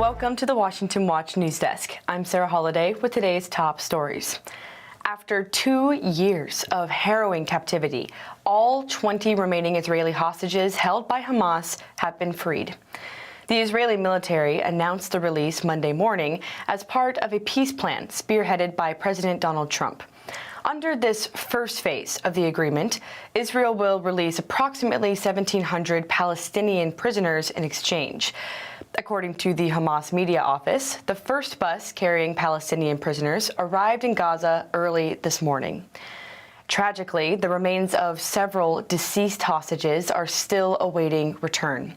Welcome to the Washington Watch News Desk. I'm Sarah Holliday with today's top stories. After 2 years of harrowing captivity, all 20 remaining Israeli hostages held by Hamas have been freed. The Israeli military announced the release Monday morning as part of a peace plan spearheaded by President Donald Trump. Under this first phase of the agreement, Israel will release approximately 1,700 Palestinian prisoners in exchange. According to the Hamas media office, the first bus carrying Palestinian prisoners arrived in Gaza early this morning. Tragically, the remains of several deceased hostages are still awaiting return.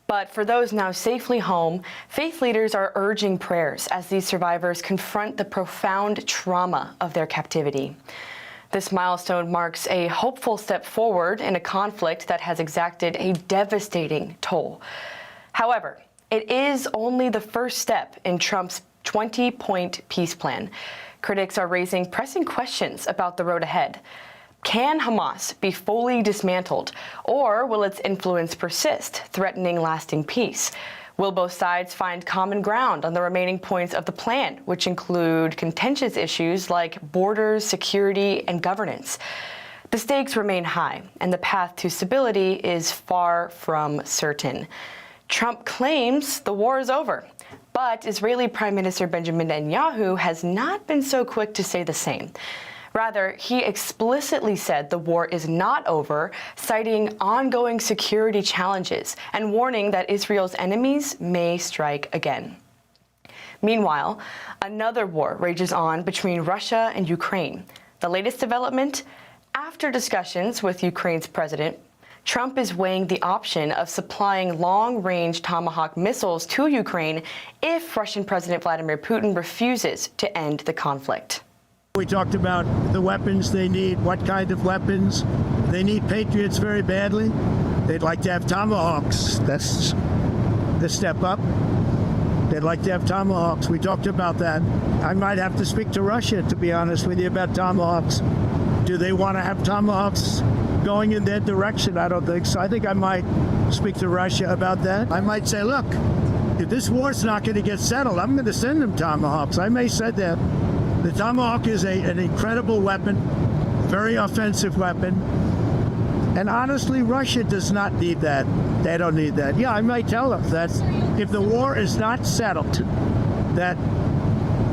But for those now safely home, faith leaders are urging prayers as these survivors confront the profound trauma of their captivity. This milestone marks a hopeful step forward in a conflict that has exacted a devastating toll. However, it is only the first step in Trump's 20-point peace plan. Critics are raising pressing questions about the road ahead. Can Hamas be fully dismantled, or will its influence persist, threatening lasting peace? Will both sides find common ground on the remaining points of the plan, which include contentious issues like borders, security, and governance? The stakes remain high, and the path to stability is far from certain. Trump claims the war is over, but Israeli Prime Minister Benjamin Netanyahu has not been so quick to say the same. Rather, he explicitly said the war is not over, citing ongoing security challenges and warning that Israel's enemies may strike again. Meanwhile, another war rages on between Russia and Ukraine. The latest development? After discussions with Ukraine's president, Trump is weighing the option of supplying long-range Tomahawk missiles to Ukraine if Russian President Vladimir Putin refuses to end the conflict. We talked about the weapons they need, what kind of weapons. They need Patriots very badly. They'd like to have Tomahawks. That's the step up. They'd like to have Tomahawks. We talked about that. I might have to speak to Russia, to be honest with you, about Tomahawks. Do they want to have Tomahawks going in their direction? I don't think so. I think I might speak to Russia about that. I might say, look, if this war's not going to get settled, I'm going to send them Tomahawks. I may say that. The Tomahawk is an incredible weapon, very offensive weapon. And honestly, Russia does not need that. They don't need that. Yeah, I might tell them that if the war is not settled, that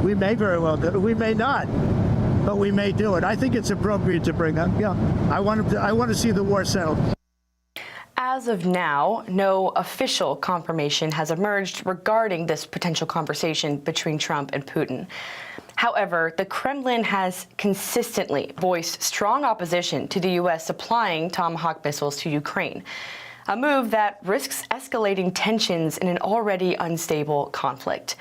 we may very well do it. We may not, but we may do it. I think it's appropriate to bring up. Yeah, I want to see the war settled. As of now, no official confirmation has emerged regarding this potential conversation between Trump and Putin. However, the Kremlin has consistently voiced strong opposition to the U.S. supplying Tomahawk missiles to Ukraine, a move that risks escalating tensions in an already unstable conflict.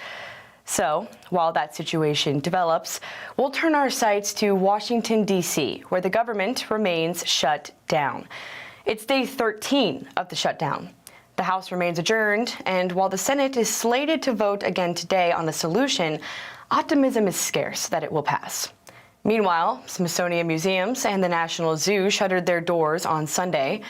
So, while that situation develops, we'll turn our sights to Washington, D.C., where the government remains shut down. It's day 13 of the shutdown. The House remains adjourned, and while the Senate is slated to vote again today on the solution, optimism is scarce that it will pass. Meanwhile, Smithsonian museums and the National Zoo shuttered their doors on Sunday.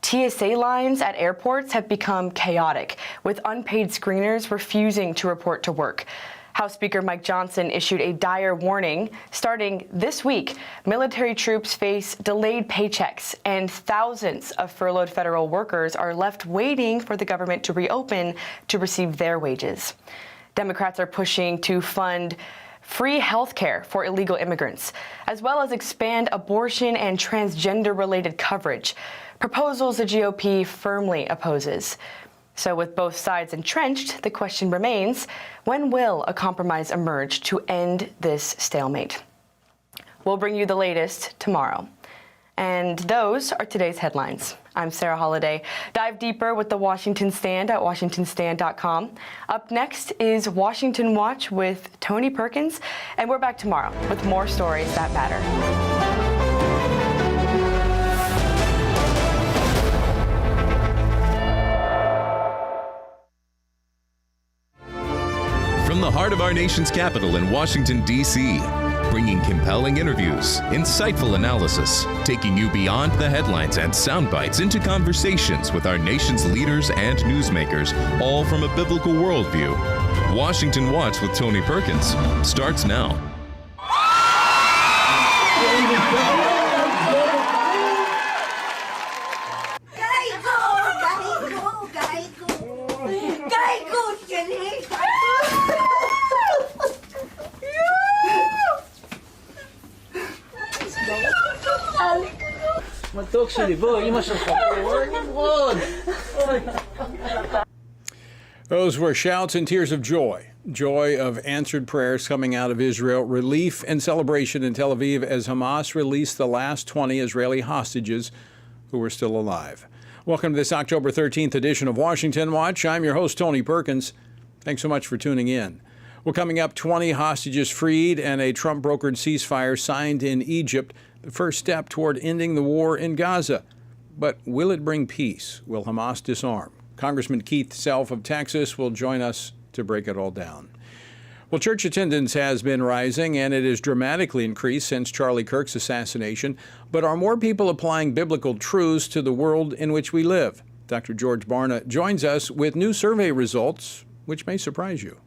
TSA lines at airports have become chaotic, with unpaid screeners refusing to report to work. House Speaker Mike Johnson issued a dire warning. Starting this week, military troops face delayed paychecks, and thousands of furloughed federal workers are left waiting for the government to reopen to receive their wages. Democrats are pushing to fund free health care for illegal immigrants, as well as expand abortion and transgender-related coverage, proposals the GOP firmly opposes. So with both sides entrenched, the question remains, when will a compromise emerge to end this stalemate? We'll bring you the latest tomorrow. And those are today's headlines. I'm Sarah Holliday. Dive deeper with the Washington Stand at washingtonstand.com. Up next is Washington Watch with Tony Perkins, and we're back tomorrow with more stories that matter. From the heart of our nation's capital in Washington, D.C., bringing compelling interviews, insightful analysis, taking you beyond the headlines and sound bites into conversations with our nation's leaders and newsmakers, all from a biblical worldview. Washington Watch with Tony Perkins starts now. Those were shouts and tears of joy. Joy of answered prayers coming out of Israel. Relief and celebration in Tel Aviv as Hamas released the last 20 Israeli hostages who were still alive. Welcome to this October 13th edition of Washington Watch. I'm your host, Tony Perkins. Thanks so much for tuning in. Well, coming up, 20 hostages freed and a Trump-brokered ceasefire signed in Egypt, the first step toward ending the war in Gaza. But will it bring peace? Will Hamas disarm? Congressman Keith Self of Texas will join us to break it all down. Well, church attendance has been rising, and it has dramatically increased since Charlie Kirk's assassination. But are more people applying biblical truths to the world in which we live? Dr. George Barna joins us with new survey results, which may surprise you.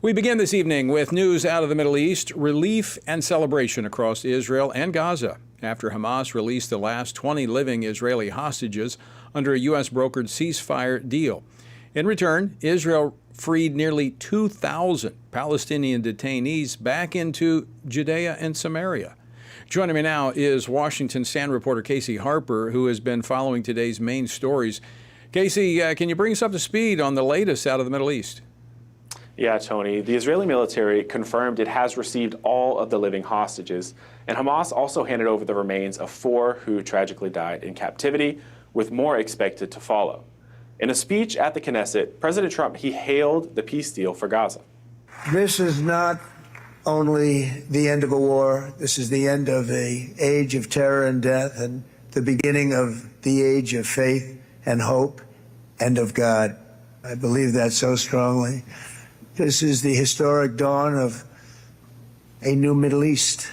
We begin this evening with news out of the Middle East, relief and celebration across Israel and Gaza after Hamas released the last 20 living Israeli hostages under a U.S. brokered ceasefire deal. In return, Israel freed nearly 2,000 Palestinian detainees back into Judea and Samaria. Joining me now is Washington Stand reporter Casey Harper, who has been following today's main stories. Casey, can you bring us up to speed on the latest out of the Middle East? Yeah, Tony. The Israeli military confirmed it has received all of the living hostages, and Hamas also handed over the remains of 4 who tragically died in captivity, with more expected to follow. In a speech at the Knesset, President Trump, he hailed the peace deal for Gaza. This is not only the end of a war, this is the end of an age of terror and death and the beginning of the age of faith and hope and of God. I believe that so strongly. This is the historic dawn of a new Middle East.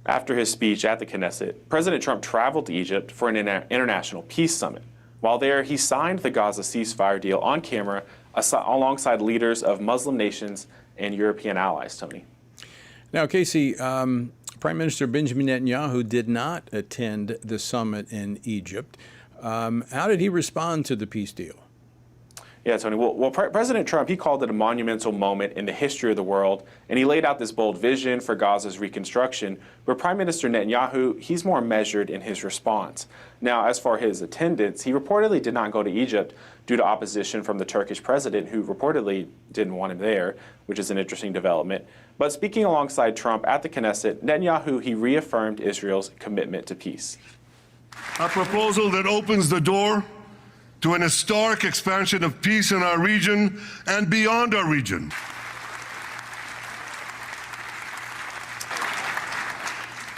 After his speech at the Knesset, President Trump traveled to Egypt for an international peace summit. While there, he signed the Gaza ceasefire deal on camera alongside leaders of Muslim nations and European allies, Tony. Now, Casey, Prime Minister Benjamin Netanyahu did not attend the summit in Egypt. How did he respond to the peace deal? Yeah, Tony. Well, President Trump, he called it a monumental moment in the history of the world, and he laid out this bold vision for Gaza's reconstruction. But Prime Minister Netanyahu, he's more measured in his response. Now, as for his attendance, he reportedly did not go to Egypt due to opposition from the Turkish president, who reportedly didn't want him there, which is an interesting development. But speaking alongside Trump at the Knesset, Netanyahu, he reaffirmed Israel's commitment to peace. A proposal that opens the door to an historic expansion of peace in our region and beyond our region.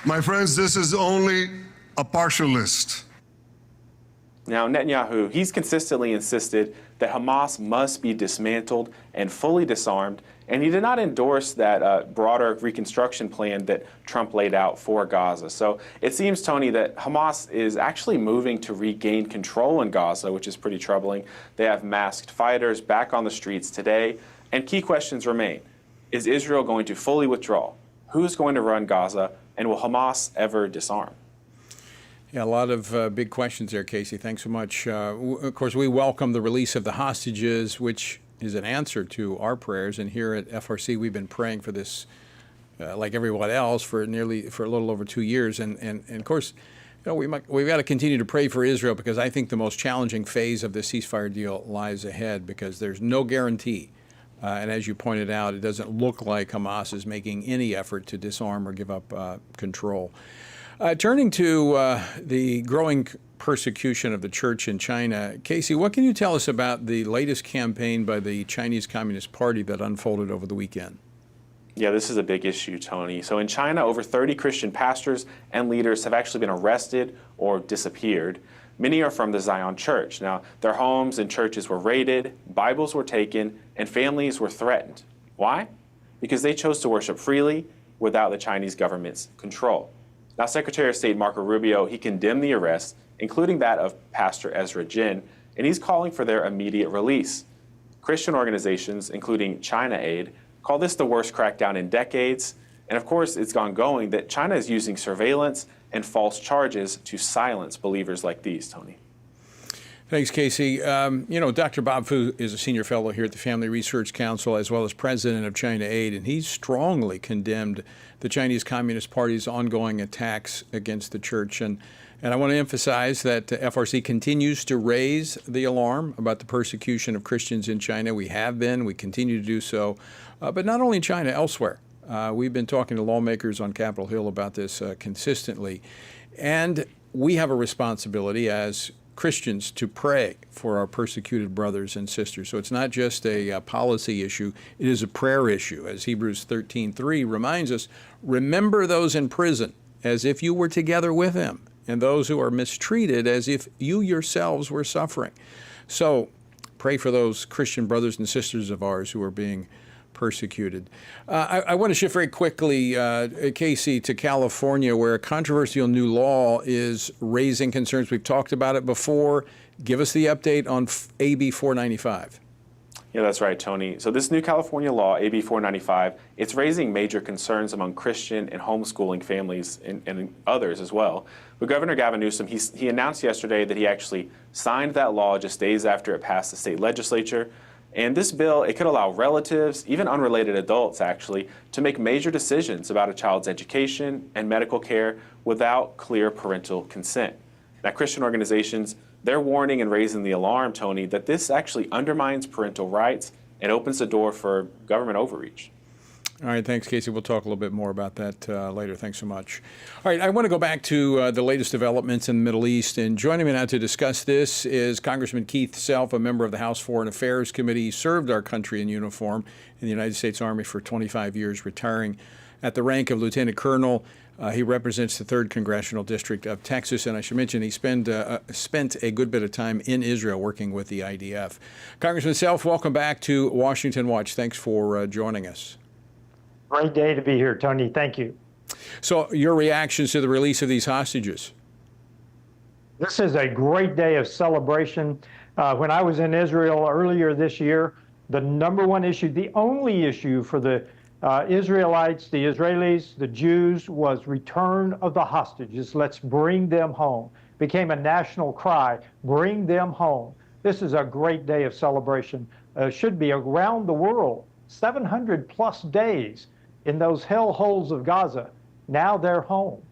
My friends, this is only a partial list. Now, Netanyahu, he's consistently insisted that Hamas must be dismantled and fully disarmed, and he did not endorse that broader reconstruction plan that Trump laid out for Gaza. So it seems, Tony, that Hamas is actually moving to regain control in Gaza, which is pretty troubling. They have masked fighters back on the streets today, and key questions remain. Is Israel going to fully withdraw? Who's going to run Gaza? And will Hamas ever disarm? Yeah, a lot of big questions there, Casey. Thanks so much. Of course, we welcome the release of the hostages, which is an answer to our prayers. And here at FRC, we've been praying for this, like everyone else, for a little over 2 years. And of course, you know, we've got to continue to pray for Israel, because I think the most challenging phase of the ceasefire deal lies ahead, because there's no guarantee. And as you pointed out, it doesn't look like Hamas is making any effort to disarm or give up control. Turning to the growing persecution of the church in China, Casey, what can you tell us about the latest campaign by the Chinese Communist Party that unfolded over the weekend? Yeah, this is a big issue, Tony. So in China, over 30 Christian pastors and leaders have actually been arrested or disappeared. Many are from the Zion Church. Now, their homes and churches were raided, Bibles were taken, and families were threatened. Why? Because they chose to worship freely without the Chinese government's control. Now, Secretary of State Marco Rubio, he condemned the arrests, including that of Pastor Ezra Jin, and he's calling for their immediate release. Christian organizations, including China Aid, call this the worst crackdown in decades. And of course, it's ongoing that China is using surveillance and false charges to silence believers like these, Tony. Thanks, Casey. Dr. Bob Fu is a senior fellow here at the Family Research Council, as well as president of China Aid, and he's strongly condemned the Chinese Communist Party's ongoing attacks against the church. And I want to emphasize that FRC continues to raise the alarm about the persecution of Christians in China. We have been, we continue to do so, but not only in China, elsewhere. We've been talking to lawmakers on Capitol Hill about this consistently. And we have a responsibility as Christians to pray for our persecuted brothers and sisters. So it's not just a policy issue, it is a prayer issue. As Hebrews 13:3 reminds us, remember those in prison as if you were together with them, and those who are mistreated as if you yourselves were suffering. So pray for those Christian brothers and sisters of ours who are being persecuted. I want to shift very quickly, Casey, to California, where a controversial new law is raising concerns. We've talked about it before. Give us the update on AB 495. Yeah, that's right, Tony. So this new California law, AB 495, it's raising major concerns among Christian and homeschooling families and others as well. But Governor Gavin Newsom, he announced yesterday that he actually signed that law just days after it passed the state legislature. And this bill, it could allow relatives, even unrelated adults actually, to make major decisions about a child's education and medical care without clear parental consent. Now, Christian organizations, they're warning and raising the alarm, Tony, that this actually undermines parental rights and opens the door for government overreach. All right, thanks, Casey. We'll talk a little bit more about that later. Thanks so much. All right, I want to go back to the latest developments in the Middle East. And joining me now to discuss this is Congressman Keith Self, a member of the House Foreign Affairs Committee. He served our country in uniform in the United States Army for 25 years, retiring at the rank of Lieutenant Colonel. He represents the 3rd Congressional District of Texas, and I should mention he spent a good bit of time in Israel working with the IDF. Congressman Self, welcome back to Washington Watch. Thanks for joining us. Great day to be here, Tony. Thank you. So your reactions to the release of these hostages? This is a great day of celebration. When I was in Israel earlier this year, the number one issue, the only issue for the Israelites, the Israelis, the Jews, was return of the hostages. Let's bring them home. Became a national cry, bring them home. This is a great day of celebration. Should be around the world, 700 plus days in those hellholes of Gaza. Now they're home.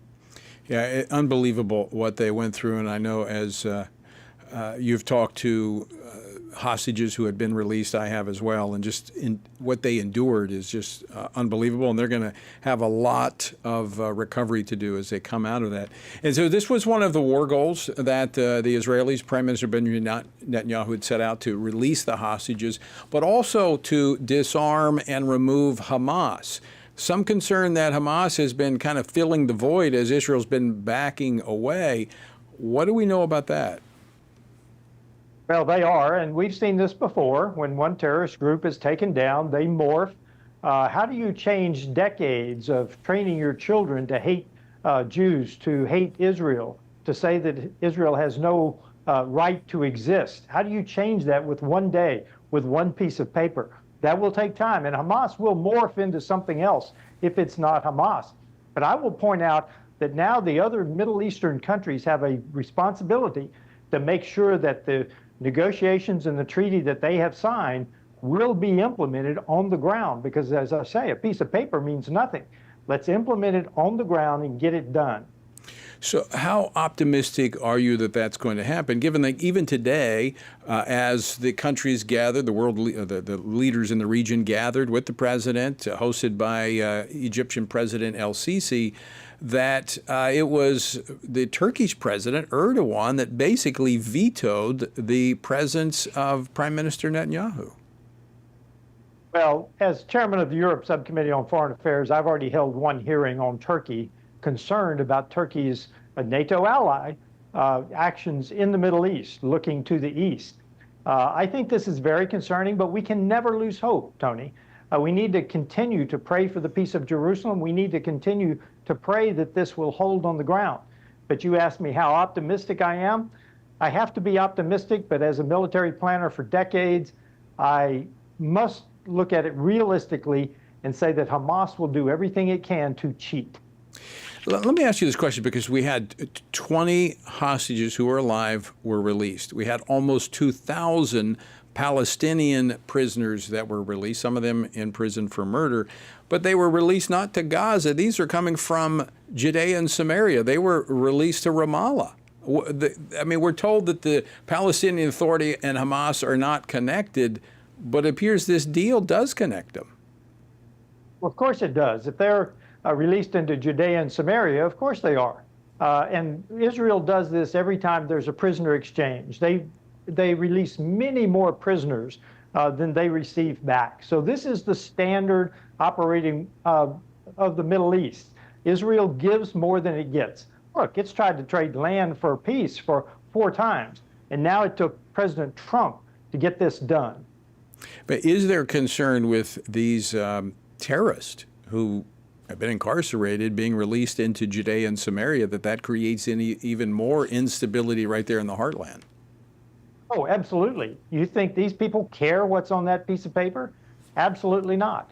Yeah, unbelievable what they went through. And I know as you've talked to hostages who had been released, I have as well. And just what they endured is just unbelievable. And they're going to have a lot of recovery to do as they come out of that. And so this was one of the war goals that the Israelis, Prime Minister Benjamin Netanyahu, had set out to release the hostages, but also to disarm and remove Hamas. Some concern that Hamas has been kind of filling the void as Israel's been backing away. What do we know about that? Well, they are, and we've seen this before. When one terrorist group is taken down, they morph. How do you change decades of training your children to hate Jews, to hate Israel, to say that Israel has no right to exist? How do you change that with one day, with one piece of paper? That will take time, and Hamas will morph into something else if it's not Hamas. But I will point out that now the other Middle Eastern countries have a responsibility to make sure that the negotiations and the treaty that they have signed will be implemented on the ground, because as I say, a piece of paper means nothing. Let's implement it on the ground and get it done. So how optimistic are you that that's going to happen, given that even today, as the countries gathered, the leaders in the region gathered with the president, hosted by Egyptian President El-Sisi, that it was the Turkish president, Erdogan, that basically vetoed the presence of Prime Minister Netanyahu? Well, as chairman of the Europe Subcommittee on Foreign Affairs, I've already held one hearing on Turkey, concerned about Turkey's, a NATO ally, actions in the Middle East, looking to the east. I think this is very concerning, but we can never lose hope, Tony. We need to continue to pray for the peace of Jerusalem. We need to continue to pray that this will hold on the ground. But you asked me how optimistic I am. I have to be optimistic, but as a military planner for decades, I must look at it realistically and say that Hamas will do everything it can to cheat. Let me ask you this question, because we had 20 hostages who were alive were released. We had almost 2,000 Palestinian prisoners that were released, some of them in prison for murder, but they were released not to Gaza. These are coming from Judea and Samaria. They were released to Ramallah. I mean, we're told that the Palestinian Authority and Hamas are not connected, but it appears this deal does connect them. Well, of course it does. If they're released into Judea and Samaria, of course they are. And Israel does this every time there's a prisoner exchange. They release many more prisoners than they receive back. So this is the standard operating of the Middle East. Israel gives more than it gets. Look, it's tried to trade land for peace for 4 times, and now it took President Trump to get this done. But is there concern with these terrorists who have been incarcerated being released into Judea and Samaria, that creates even more instability right there in the heartland? Oh, absolutely. You think these people care what's on that piece of paper? Absolutely not.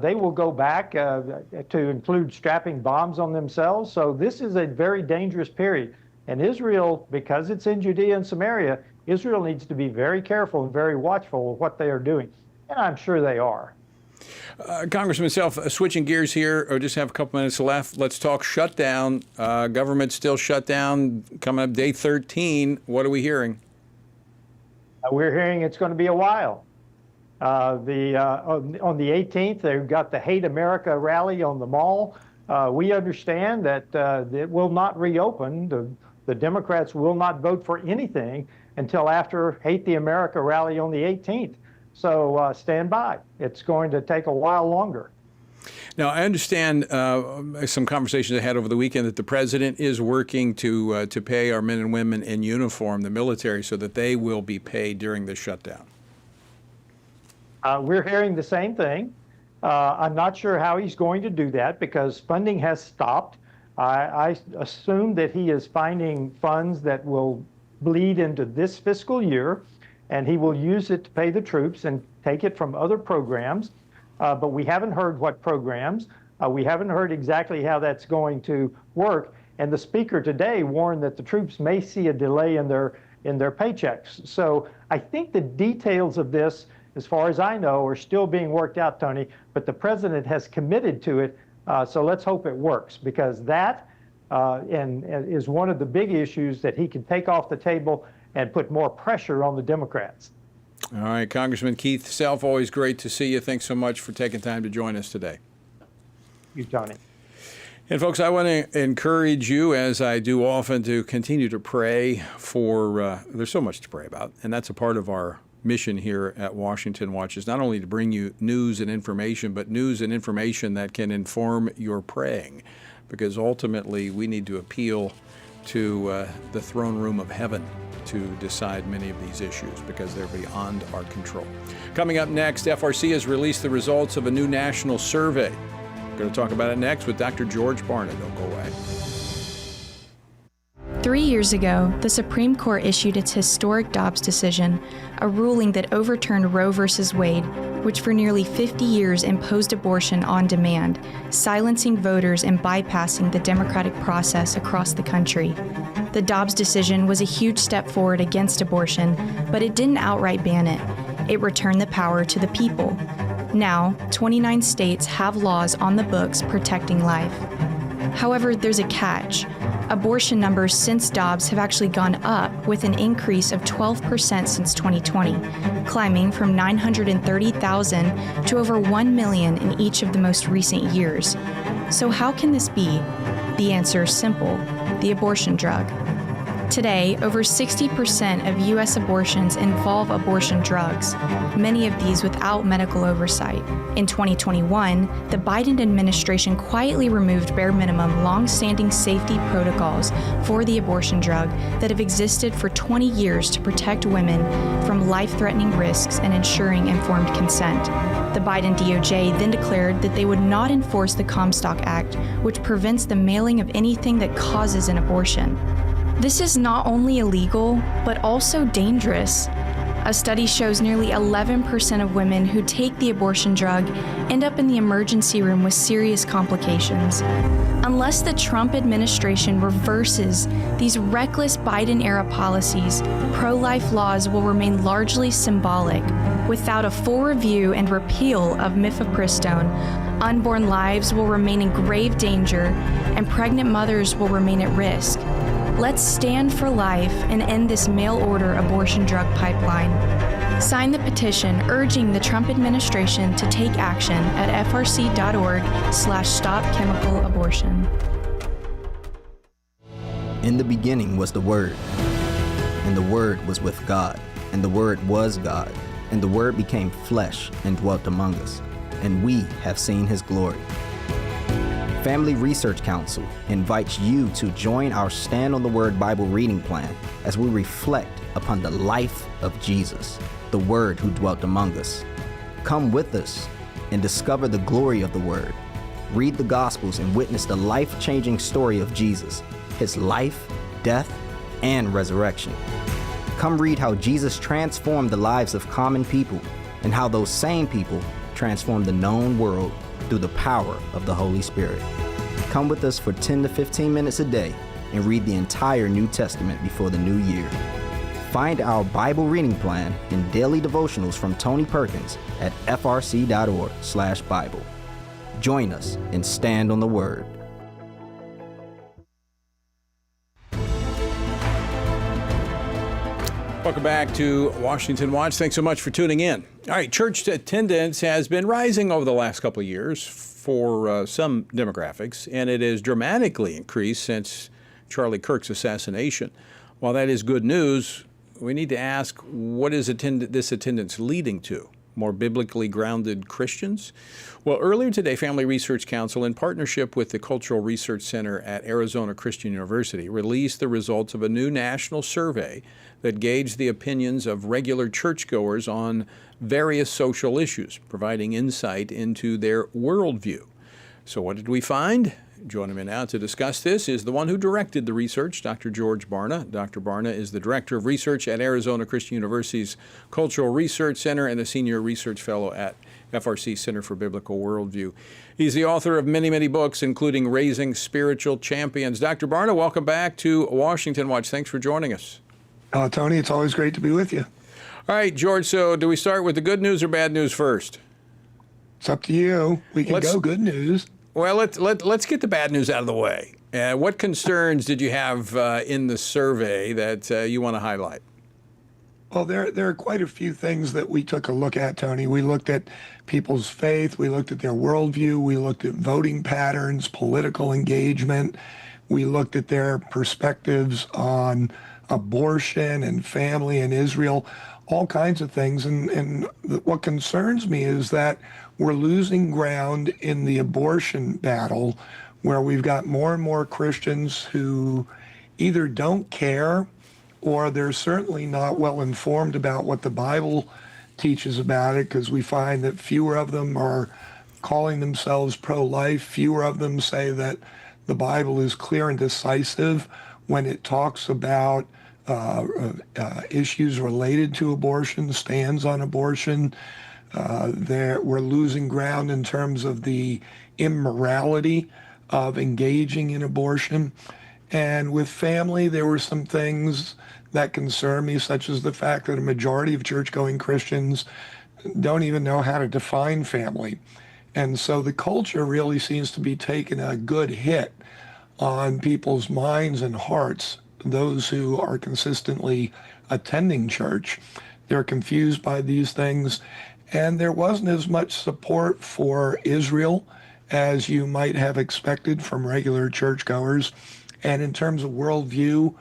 They will go back to include strapping bombs on themselves. So this is a very dangerous period. And Israel, because it's in Judea and Samaria, Israel needs to be very careful and very watchful of what they are doing. And I'm sure they are. Congressman Self, switching gears here, or just have a couple minutes left. Let's talk shutdown. Government still shut down, coming up day 13. What are we hearing? We're hearing it's going to be a while. On the 18th, they've got the Hate America rally on the Mall. We understand that it will not reopen. The Democrats will not vote for anything until after Hate the America rally on the 18th. So stand by. It's going to take a while longer. Now, I understand some conversations I had over the weekend that the president is working to pay our men and women in uniform, the military, so that they will be paid during the shutdown. We're hearing the same thing. I'm not sure how he's going to do that because funding has stopped. I assume that he is finding funds that will bleed into this fiscal year, and he will use it to pay the troops and take it from other programs. But we haven't heard what programs. We haven't heard exactly how that's going to work. And the speaker today warned that the troops may see a delay in their paychecks. So I think the details of this, as far as I know, are still being worked out, Tony. But the president has committed to it. So let's hope it works, because that is one of the big issues that he can take off the table and put more pressure on the Democrats. All right, Congressman Keith Self, always great to see you. Thanks so much for taking time to join us today. You, Tony. And folks, I want to encourage you, as I do often, to continue to pray for, there's so much to pray about, and that's a part of our mission here at Washington Watch, is not only to bring you news and information, but news and information that can inform your praying, because ultimately we need to appeal to the throne room of heaven to decide many of these issues, because they're beyond our control. Coming up next, FRC has released the results of a new national survey. We're going to talk about it next with Dr. George Barna. Don't go away. 3 years ago, the Supreme Court issued its historic Dobbs decision, a ruling that overturned Roe v. Wade, which for nearly 50 years imposed abortion on demand, silencing voters and bypassing the democratic process across the country. The Dobbs decision was a huge step forward against abortion, but it didn't outright ban it. It returned the power to the people. Now, 29 states have laws on the books protecting life. However, there's a catch. Abortion numbers since Dobbs have actually gone up, with an increase of 12% since 2020, climbing from 930,000 to over 1 million in each of the most recent years. So how can this be? The answer is simple: the abortion drug. Today, over 60% of U.S. abortions involve abortion drugs, many of these without medical oversight. In 2021, the Biden administration quietly removed bare minimum long-standing safety protocols for the abortion drug that have existed for 20 years to protect women from life-threatening risks and ensuring informed consent. The Biden DOJ then declared that they would not enforce the Comstock Act, which prevents the mailing of anything that causes an abortion. This is not only illegal, but also dangerous. A study shows nearly 11% of women who take the abortion drug end up in the emergency room with serious complications. Unless the Trump administration reverses these reckless Biden-era policies, pro-life laws will remain largely symbolic. Without a full review and repeal of mifepristone, unborn lives will remain in grave danger and pregnant mothers will remain at risk. Let's stand for life and end this mail-order abortion drug pipeline. Sign the petition urging the Trump administration to take action at frc.org/stopchemicalabortion. In the beginning was the Word, and the Word was with God, and the Word was God, and the Word became flesh and dwelt among us, and we have seen His glory. Family Research Council invites you to join our Stand on the Word Bible reading plan as we reflect upon the life of Jesus, the Word who dwelt among us. Come with us and discover the glory of the Word. Read the Gospels and witness the life-changing story of Jesus, His life, death, and resurrection. Come read how Jesus transformed the lives of common people and how those same people transformed the known world through the power of the Holy Spirit. Come with us for 10 to 15 minutes a day and read the entire New Testament before the new year. Find our Bible reading plan and daily devotionals from Tony Perkins at frc.org/Bible. Join us and stand on the Word. Welcome back to Washington Watch. Thanks so much for tuning in. All right, church attendance has been rising over the last couple of years for some demographics, and it has dramatically increased since Charlie Kirk's assassination. While that is good news, we need to ask, what is this attendance leading to? More biblically grounded Christians? Well, earlier today, Family Research Council, in partnership with the Cultural Research Center at Arizona Christian University, released the results of a new national survey that gauged the opinions of regular churchgoers on various social issues, providing insight into their worldview. So what did we find? Joining me now to discuss this is the one who directed the research, Dr. George Barna. Dr. Barna is the Director of Research at Arizona Christian University's Cultural Research Center and a Senior Research Fellow at FRC Center for Biblical Worldview. He's the author of many, many books, including Raising Spiritual Champions. Dr. Barna, welcome back to Washington Watch. Thanks for joining us. Tony, it's always great to be with you. All right, George, so do we start with the good news or bad news first? It's up to you. We can go good news. Well, let's get the bad news out of the way. What concerns did you have in the survey that you want to highlight? Well, there are quite a few things that we took a look at, Tony. We looked at people's faith. We looked at their worldview. We looked at voting patterns, political engagement. We looked at their perspectives on abortion and family in Israel, all kinds of things. And what concerns me is that we're losing ground in the abortion battle, where we've got more and more Christians who either don't care or they're certainly not well informed about what the Bible teaches about it, because we find that fewer of them are calling themselves pro-life. Fewer of them say that the Bible is clear and decisive when it talks about issues related to abortion, stands on abortion. We're losing ground in terms of the immorality of engaging in abortion. And with family, there were some things that concern me, such as the fact that a majority of church-going Christians don't even know how to define family. And so the culture really seems to be taking a good hit on people's minds and hearts, those who are consistently attending church. They're confused by these things. And there wasn't as much support for Israel as you might have expected from regular churchgoers. And in terms of worldview,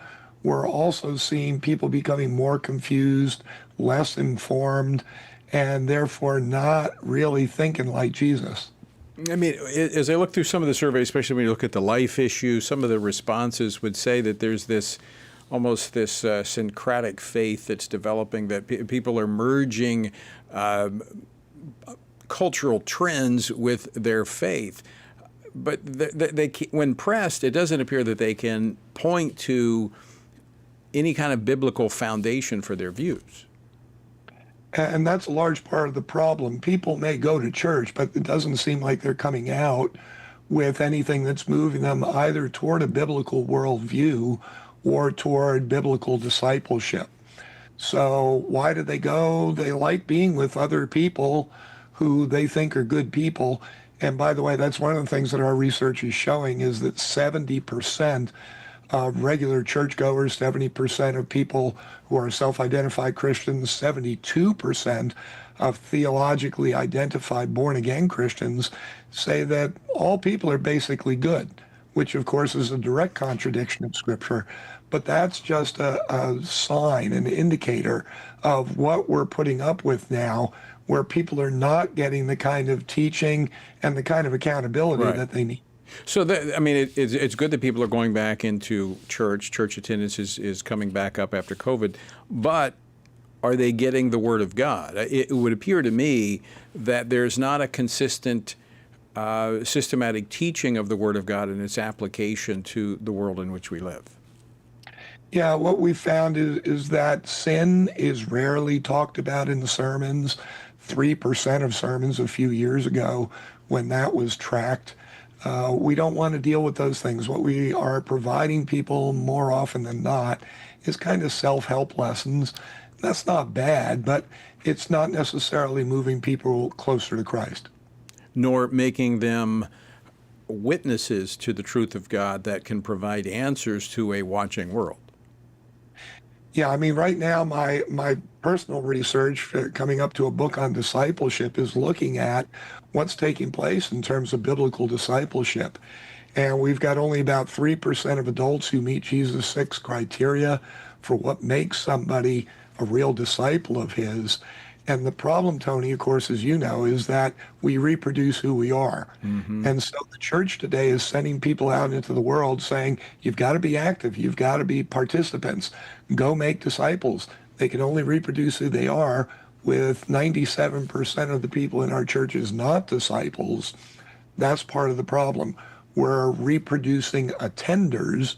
we're also seeing people becoming more confused, less informed, and therefore not really thinking like Jesus. I mean, as I look through some of the surveys, especially when you look at the life issue, some of the responses would say that there's this almost this syncretic faith that's developing, that people are merging cultural trends with their faith. But when pressed, it doesn't appear that they can point to any kind of biblical foundation for their views. And that's a large part of the problem. People may go to church, but it doesn't seem like they're coming out with anything that's moving them either toward a biblical worldview or toward biblical discipleship. So why do they go? They like being with other people who they think are good people. And by the way, that's one of the things that our research is showing, is that 70% of regular churchgoers, 70% of people who are self-identified Christians, 72% of theologically identified born-again Christians say that all people are basically good, which of course is a direct contradiction of Scripture. But that's just a sign, an indicator of what we're putting up with now, where people are not getting the kind of teaching and the kind of accountability that they need. So, it's good that people are going back into church. Church attendance is coming back up after COVID. But are they getting the Word of God? It would appear to me that there's not a consistent, systematic teaching of the Word of God and its application to the world in which we live. Yeah, what we found is that sin is rarely talked about in the sermons. 3% of sermons a few years ago, when that was tracked. We don't want to deal with those things. What we are providing people more often than not is kind of self-help lessons. That's not bad, but it's not necessarily moving people closer to Christ. Nor making them witnesses to the truth of God that can provide answers to a watching world. Yeah, I mean, right now, my personal research coming up to a book on discipleship is looking at what's taking place in terms of biblical discipleship. And we've got only about 3% of adults who meet Jesus' 6 criteria for what makes somebody a real disciple of his. And the problem, Tony, of course, as you know, is that we reproduce who we are. Mm-hmm. And so the church today is sending people out into the world saying, you've got to be active, you've got to be participants, go make disciples. They can only reproduce who they are, with 97% of the people in our churches not disciples. That's part of the problem. We're reproducing attenders,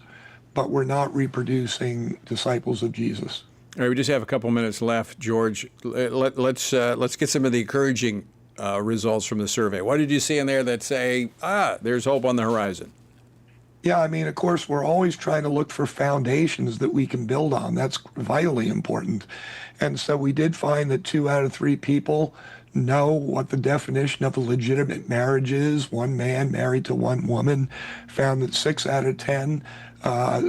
but we're not reproducing disciples of Jesus. All right, we just have a couple minutes left, George. Let's get some of the encouraging results from the survey. What did you see in there that say, there's hope on the horizon? Yeah, I mean, of course, we're always trying to look for foundations that we can build on. That's vitally important. And so we did find that 2 out of 3 people know what the definition of a legitimate marriage is. 1 man married to 1 woman. Found that 6 out of 10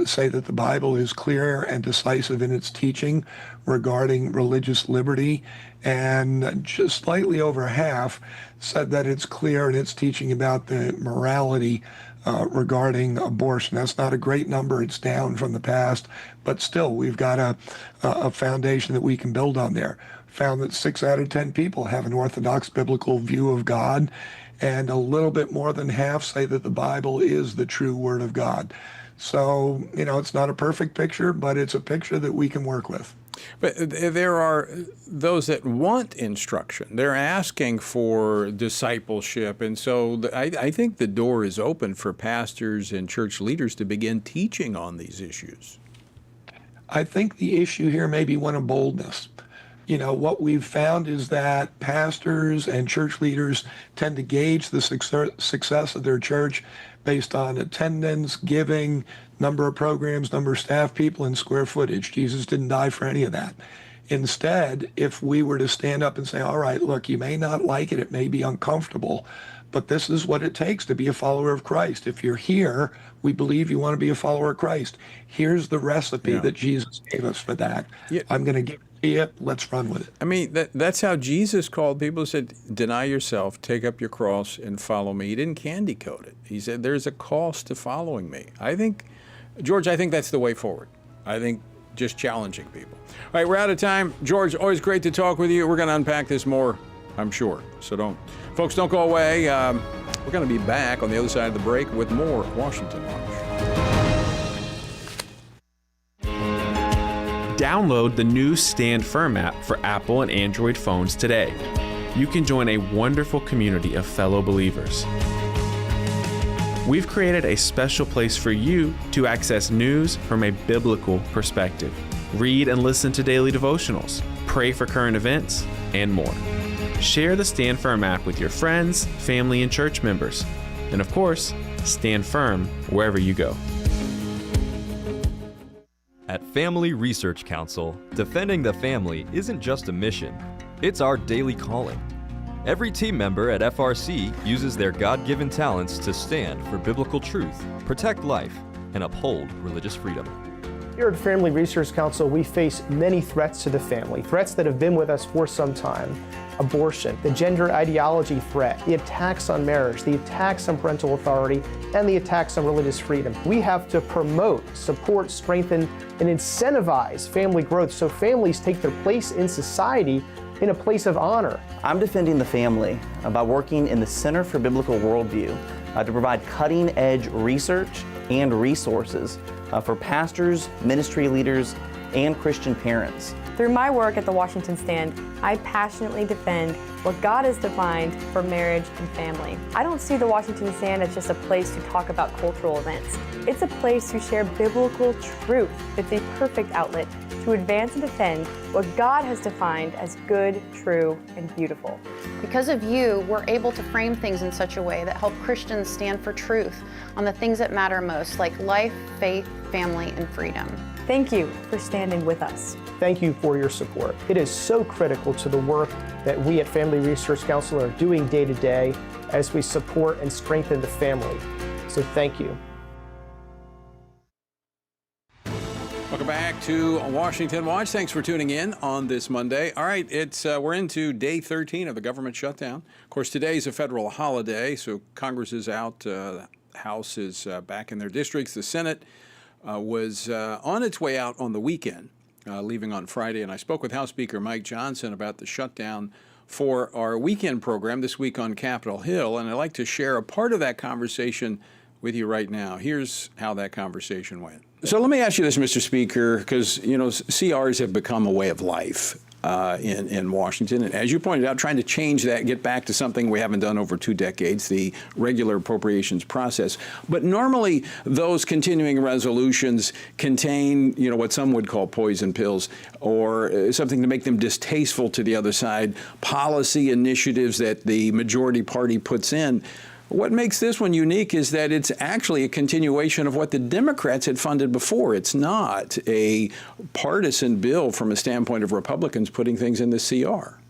say that the Bible is clear and decisive in its teaching regarding religious liberty. And just slightly over half said that it's clear in its teaching about the morality regarding abortion. That's not a great number. It's down from the past, but still we've got a foundation that we can build on there. Found that 6 out of 10 people have an orthodox biblical view of God, and a little bit more than half say that the Bible is the true Word of God. So, it's not a perfect picture, but it's a picture that we can work with. But there are those that want instruction. They're asking for discipleship. And so I think the door is open for pastors and church leaders to begin teaching on these issues. I think the issue here may be one of boldness. What we've found is that pastors and church leaders tend to gauge the success of their church based on attendance, giving, number of programs, number of staff people, and square footage. Jesus didn't die for any of that. Instead, if we were to stand up and say, all right, look, you may not like it, it may be uncomfortable, but this is what it takes to be a follower of Christ. If you're here, we believe you want to be a follower of Christ. Here's the recipe that Jesus gave us for that. Yeah. I'm going to give it to you. Let's run with it. I mean, that's how Jesus called people. He said, deny yourself, take up your cross, and follow me. He didn't candy coat it. He said, there's a cost to following me. George, I think that's the way forward. I think just challenging people. All right, we're out of time. George, always great to talk with you. We're going to unpack this more, I'm sure. So folks, don't go away. We're going to be back on the other side of the break with more Washington Watch. Download the new Stand Firm app for Apple and Android phones today. You can join a wonderful community of fellow believers. We've created a special place for you to access news from a biblical perspective. Read and listen to daily devotionals, pray for current events, and more. Share the Stand Firm app with your friends, family, and church members. And of course, stand firm wherever you go. At Family Research Council, defending the family isn't just a mission, it's our daily calling. Every team member at FRC uses their God-given talents to stand for biblical truth, protect life, and uphold religious freedom. Here at Family Research Council, we face many threats to the family, threats that have been with us for some time. Abortion, the gender ideology threat, the attacks on marriage, the attacks on parental authority, and the attacks on religious freedom. We have to promote, support, strengthen, and incentivize family growth so families take their place in society in a place of honor. I'm defending the family by working in the Center for Biblical Worldview to provide cutting-edge research and resources for pastors, ministry leaders, and Christian parents. Through my work at the Washington Stand, I passionately defend what God has defined for marriage and family. I don't see the Washington Stand as just a place to talk about cultural events. It's a place to share biblical truth. It's a perfect outlet to advance and defend what God has defined as good, true, and beautiful. Because of you, we're able to frame things in such a way that help Christians stand for truth on the things that matter most, like life, faith, family, and freedom. Thank you for standing with us. Thank you for your support. It is so critical to the work that we at Family Research Council are doing day to day as we support and strengthen the family. So thank you. Welcome back to Washington Watch. Thanks for tuning in on this Monday. All right, we're into day 13 of the government shutdown. Of course, today is a federal holiday, so Congress is out. The House is back in their districts. The Senate was on its way out on the weekend, leaving on Friday. And I spoke with House Speaker Mike Johnson about the shutdown for our weekend program this week on Capitol Hill. And I'd like to share a part of that conversation with you right now. Here's how that conversation went. So let me ask you this, Mr. Speaker, because, CRs have become a way of life in Washington. And as you pointed out, trying to change that, get back to something we haven't done over 2 decades, the regular appropriations process. But normally those continuing resolutions contain, what some would call poison pills or something to make them distasteful to the other side, policy initiatives that the majority party puts in. What makes this one unique is that it's actually a continuation of what the Democrats had funded before. It's not a partisan bill from a standpoint of Republicans putting things in the CR.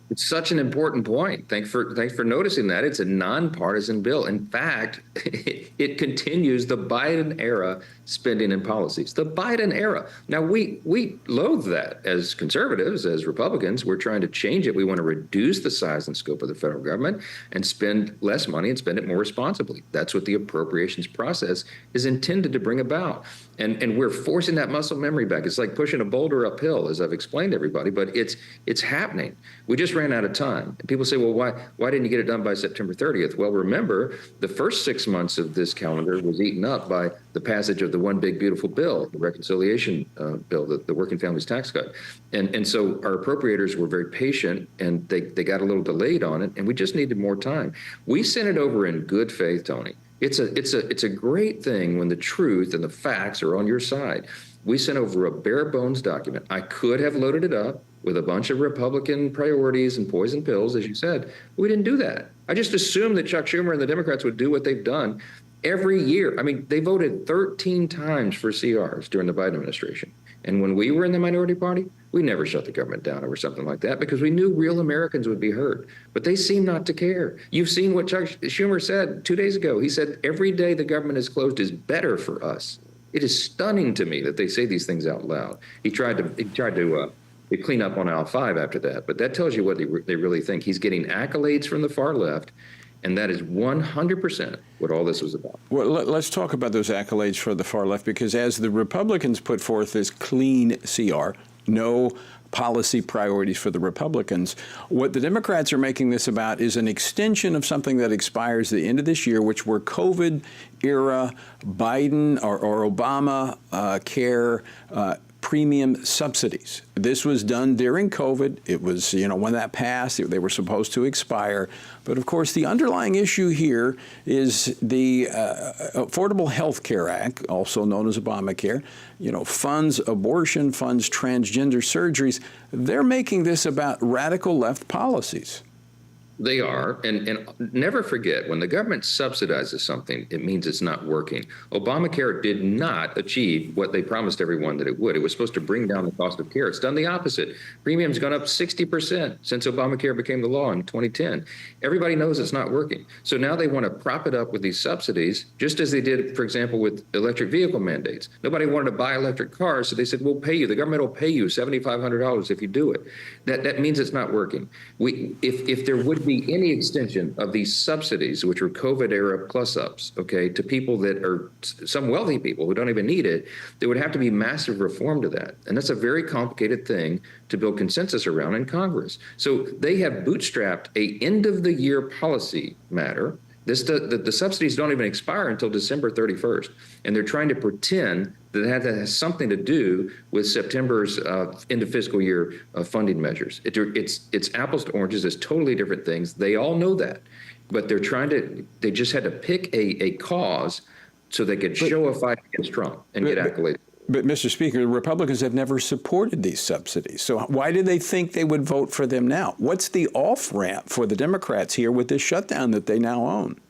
It's such an important point. Thanks for noticing that. It's a nonpartisan bill. In fact, it continues the Biden era spending and policies. The Biden era. Now, we loathe that as conservatives, as Republicans. We're trying to change it. We want to reduce the size and scope of the federal government and spend less money and spend it more responsibly. That's what the appropriations process is intended to bring about. And we're forcing that muscle memory back. It's like pushing a boulder uphill, as I've explained to everybody, but it's happening. We just ran out of time. And people say, well, why didn't you get it done by September 30th? Well, remember, the first 6 months of this calendar was eaten up by the passage of the one big beautiful bill, the reconciliation bill, the Working Families Tax Cut. And so our appropriators were very patient, and they got a little delayed on it, and we just needed more time. We sent it over in good faith, Tony. It's a great thing when the truth and the facts are on your side. We sent over a bare bones document. I could have loaded it up with a bunch of Republican priorities and poison pills, as you said. We didn't do that. I just assumed that Chuck Schumer and the Democrats would do what they've done every year. I mean, they voted 13 times for CRs during the Biden administration. And when we were in the minority party, we never shut the government down over something like that because we knew real Americans would be hurt. But they seem not to care. You've seen what Chuck Schumer said 2 days ago. He said, every day the government is closed is better for us. It is stunning to me that they say these things out loud. He tried to clean up on aisle 5 after that. But that tells you what they really think. He's getting accolades from the far left. And that is 100% what all this was about. Well, let's talk about those accolades for the far left, because as the Republicans put forth this clean CR, no policy priorities for the Republicans, what the Democrats are making this about is an extension of something that expires at the end of this year, which were COVID-era Biden or Obama care premium subsidies. This was done during COVID. It was, when that passed, they were supposed to expire. But of course, the underlying issue here is the Affordable Health Care Act, also known as Obamacare, funds abortion, funds transgender surgeries. They're making this about radical left policies. They are, and never forget, when the government subsidizes something, it means it's not working. Obamacare did not achieve what they promised everyone that it would. It was supposed to bring down the cost of care. It's done the opposite. Premium's gone up 60% since Obamacare became the law in 2010. Everybody knows it's not working. So now they want to prop it up with these subsidies, just as they did, for example, with electric vehicle mandates. Nobody wanted to buy electric cars, so they said, we'll pay you. The government will pay you $7,500 if you do it. That means it's not working. If there would be any extension of these subsidies, which were COVID-era plus-ups, okay, to people that are some wealthy people who don't even need it, there would have to be massive reform to that. And that's a very complicated thing to build consensus around in Congress. So they have bootstrapped a end-of-the-year policy matter. The subsidies don't even expire until December 31st, and they're trying to pretend that has something to do with September's end of fiscal year funding measures. It's apples to oranges. It's totally different things. They all know that, but they just had to pick a cause so they could show a fight against Trump and get accolades. But, Mr. Speaker, the Republicans have never supported these subsidies. So why do they think they would vote for them now? What's the off-ramp for the Democrats here with this shutdown that they now own?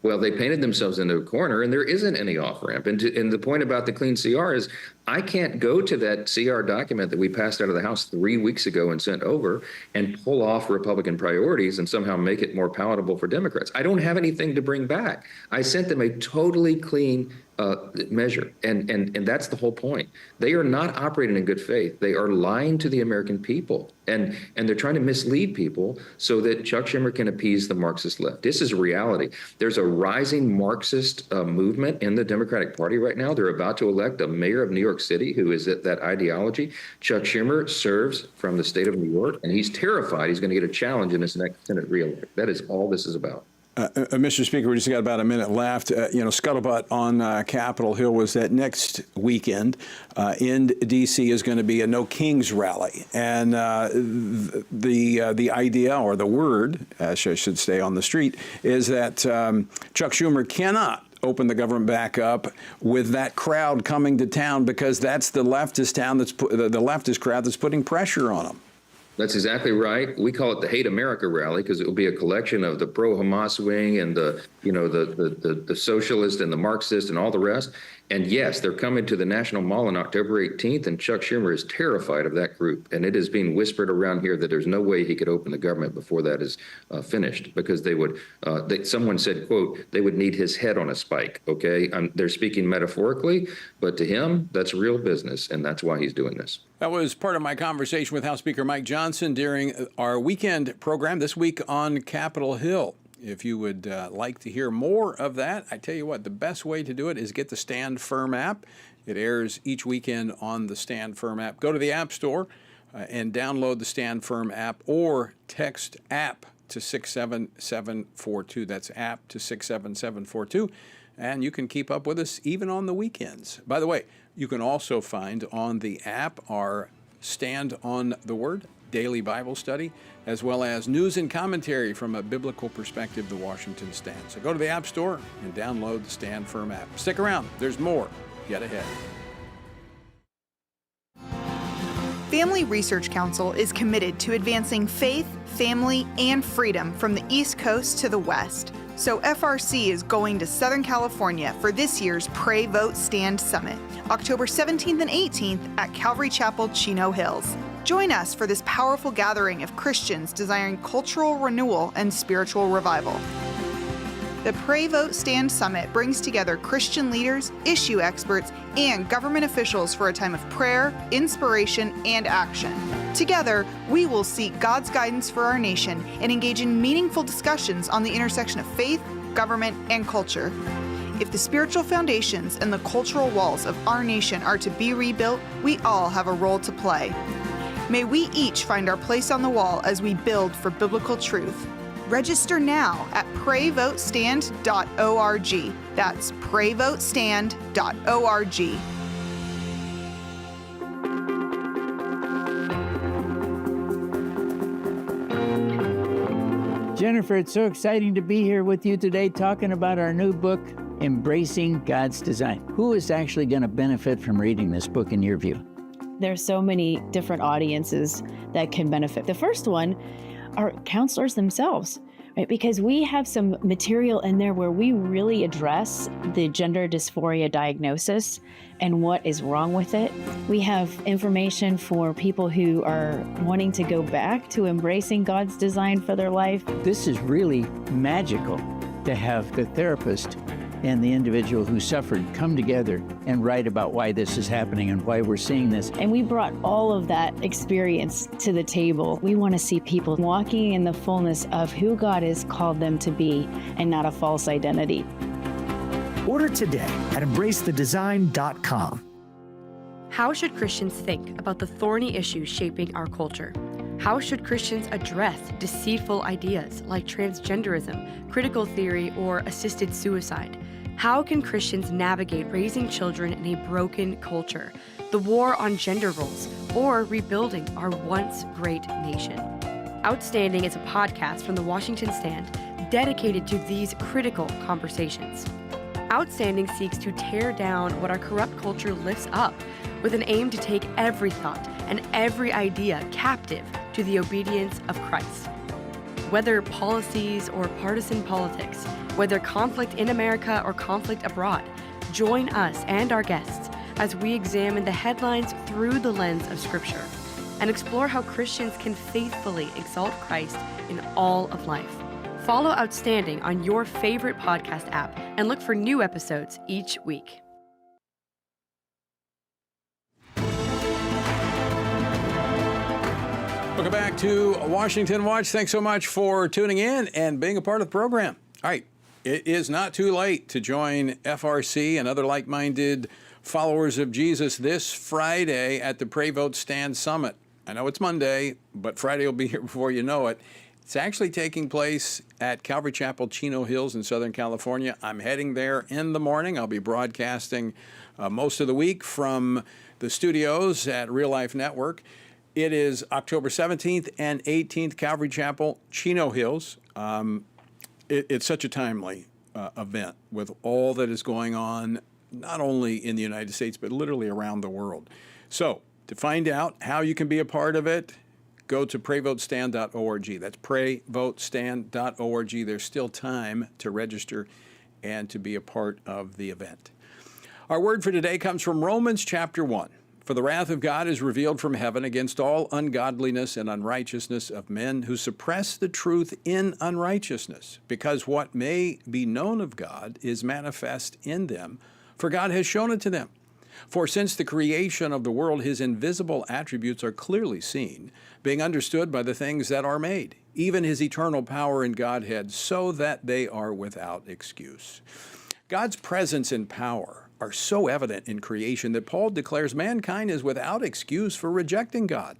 Well, they painted themselves into a corner, and there isn't any off-ramp. And the point about the clean CR is I can't go to that CR document that we passed out of the House 3 weeks ago and sent over and pull off Republican priorities and somehow make it more palatable for Democrats. I don't have anything to bring back. I sent them a totally clean measure, and that's the whole point. They are not operating in good faith. They are lying to the American people, and they're trying to mislead people so that Chuck Schumer can appease the Marxist left. This is reality. There's a rising Marxist movement in the Democratic Party right now. They're about to elect a mayor of New York City who is that ideology. Chuck Schumer serves from the state of New York, and he's terrified he's going to get a challenge in his next Senate reelect. That is all this is about. Mr. Speaker, we just got about a minute left. Scuttlebutt on Capitol Hill was that next weekend in D.C. is going to be a No Kings rally. And the idea, or the word, I should say on the street, is that Chuck Schumer cannot open the government back up with that crowd coming to town, because that's the leftist the leftist crowd that's putting pressure on them. That's exactly right. We call it the Hate America rally because it will be a collection of the pro-Hamas wing and the socialist and the Marxist and all the rest. And yes, they're coming to the National Mall on October 18th, and Chuck Schumer is terrified of that group. And it is being whispered around here that there's no way he could open the government before that is finished, because they would. Someone said, "quote, they would need his head on a spike." Okay, they're speaking metaphorically, but to him, that's real business, and that's why he's doing this. That was part of my conversation with House Speaker Mike Johnson during our weekend program this week on Capitol Hill. If you would like to hear more of that, I tell you what, the best way to do it is get the Stand Firm app. It airs each weekend on the Stand Firm app. Go to the App Store and download the Stand Firm app, or text app to 67742. That's app to 67742. And you can keep up with us even on the weekends. By the way, you can also find on the app our Stand on the Word daily Bible study, as well as news and commentary from a biblical perspective, the Washington Stand. So go to the App Store and download the Stand Firm app. Stick around. There's more yet ahead. Family Research Council is committed to advancing faith, family, and freedom from the East Coast to the West. So FRC is going to Southern California for this year's Pray, Vote, Stand Summit, October 17th and 18th at Calvary Chapel, Chino Hills. Join us for this powerful gathering of Christians desiring cultural renewal and spiritual revival. The Pray, Vote, Stand Summit brings together Christian leaders, issue experts, and government officials for a time of prayer, inspiration, and action. Together, we will seek God's guidance for our nation and engage in meaningful discussions on the intersection of faith, government, and culture. If the spiritual foundations and the cultural walls of our nation are to be rebuilt, we all have a role to play. May we each find our place on the wall as we build for biblical truth. Register now at prayvotestand.org. That's prayvotestand.org. Jennifer, it's so exciting to be here with you today talking about our new book, Embracing God's Design. Who is actually going to benefit from reading this book in your view? There's so many different audiences that can benefit. The first one are counselors themselves, right? Because we have some material in there where we really address the gender dysphoria diagnosis and what is wrong with it. We have information for people who are wanting to go back to embracing God's design for their life. This is really magical to have the therapist and the individual who suffered come together and write about why this is happening and why we're seeing this. And we brought all of that experience to the table. We want to see people walking in the fullness of who God has called them to be and not a false identity. Order today at embracethedesign.com. How should Christians think about the thorny issues shaping our culture? How should Christians address deceitful ideas like transgenderism, critical theory, or assisted suicide? How can Christians navigate raising children in a broken culture, the war on gender roles, or rebuilding our once great nation? Outstanding is a podcast from the Washington Stand dedicated to these critical conversations. Outstanding seeks to tear down what our corrupt culture lifts up with an aim to take every thought and every idea captive to the obedience of Christ. Whether policies or partisan politics, whether conflict in America or conflict abroad, join us and our guests as we examine the headlines through the lens of Scripture and explore how Christians can faithfully exalt Christ in all of life. Follow Outstanding on your favorite podcast app and look for new episodes each week. Welcome back to Washington Watch. Thanks so much for tuning in and being a part of the program. All right, it is not too late to join FRC and other like-minded followers of Jesus this Friday at the Pray Vote Stand Summit. I know it's Monday, but Friday will be here before you know it. It's actually taking place at Calvary Chapel, Chino Hills in Southern California. I'm heading there in the morning. I'll be broadcasting most of the week from the studios at Real Life Network. It is October 17th and 18th, Calvary Chapel, Chino Hills. It's such a timely event with all that is going on, not only in the United States, but literally around the world. So to find out how you can be a part of it, go to prayvotestand.org. That's prayvotestand.org. There's still time to register and to be a part of the event. Our word for today comes from Romans chapter 1. For the wrath of God is revealed from heaven against all ungodliness and unrighteousness of men who suppress the truth in unrighteousness, because what may be known of God is manifest in them, for God has shown it to them. For since the creation of the world, his invisible attributes are clearly seen, being understood by the things that are made, even his eternal power and Godhead, so that they are without excuse. God's presence and power are so evident in creation that Paul declares mankind is without excuse for rejecting God.